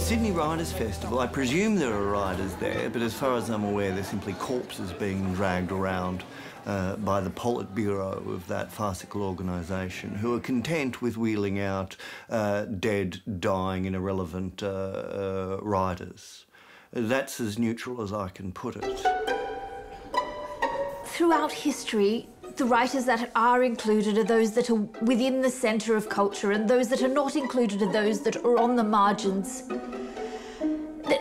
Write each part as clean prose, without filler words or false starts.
Sydney Writers' Festival, I presume there are writers there, but as far as I'm aware, they're simply corpses being dragged around by the Politburo of that farcical organisation, who are content with wheeling out dead, dying and irrelevant writers. That's as neutral as I can put it. Throughout history, the writers that are included are those that are within the centre of culture, and those that are not included are those that are on the margins.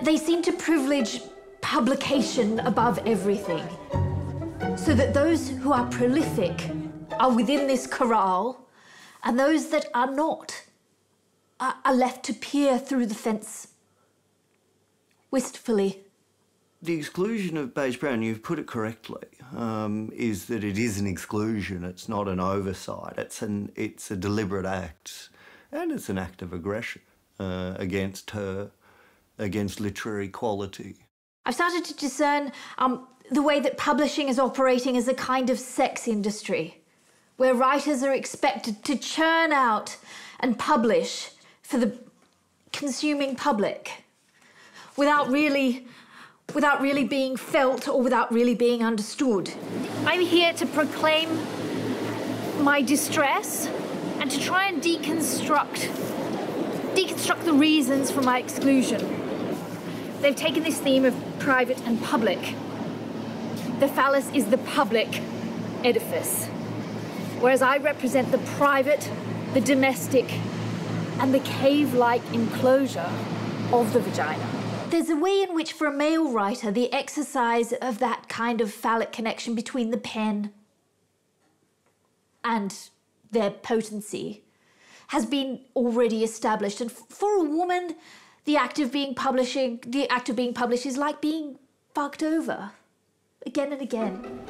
They seem to privilege publication above everything, so that those who are prolific are within this corral, and those that are not are left to peer through the fence wistfully. The exclusion of Beige Brown, you've put it correctly, is that it is an exclusion. It's not an oversight. It's a deliberate act, and it's an act of aggression against her, against literary quality. I've started to discern the way that publishing is operating as a kind of sex industry, where writers are expected to churn out and publish for the consuming public without really being felt or without really being understood. I'm here to proclaim my distress and to try and deconstruct the reasons for my exclusion. They've taken this theme of private and public. The phallus is the public edifice, whereas I represent the private, the domestic, and the cave-like enclosure of the vagina. There's a way in which, for a male writer, the exercise of that kind of phallic connection between the pen and their potency has been already established. And for a woman, the act of being published is like being fucked over again and again.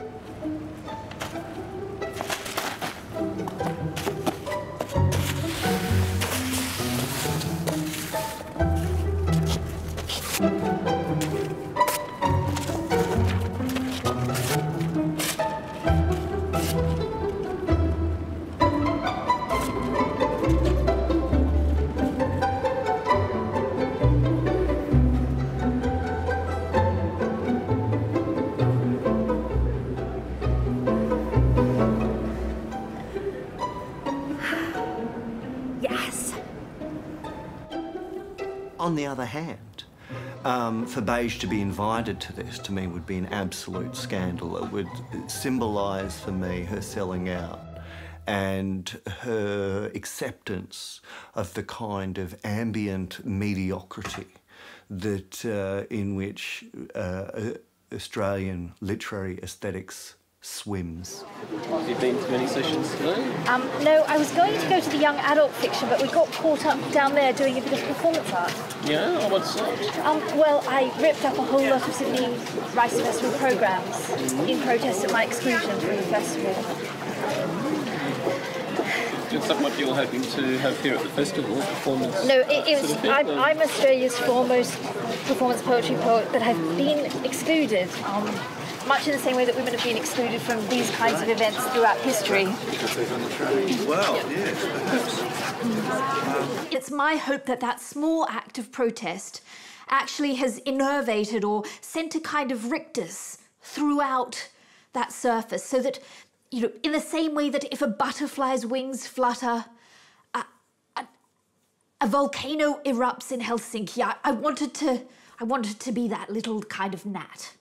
On the other hand, for Beige to be invited to this, to me, would be an absolute scandal. It would symbolise for me her selling out and her acceptance of the kind of ambient mediocrity that in which Australian literary aesthetics swims. Have you been to many sessions today? No, I was going to go to the young adult fiction, but we got caught up down there doing a bit of performance art. Yeah? Oh, what's that? Well, I ripped up a whole lot of Sydney Writers' Festival programmes in protest at my exclusion from the festival. Is that what you're hoping to have here at the festival? Performance? No, it was. I'm Australia's foremost performance poetry poet, but I've been excluded. Much in the same way that women have been excluded from these kinds of events throughout history. Well, yes, perhaps. It's my hope that that small act of protest actually has innervated or sent a kind of rictus throughout that surface, so that, you know, in the same way that if a butterfly's wings flutter, a volcano erupts in Helsinki, I wanted to be that little kind of gnat.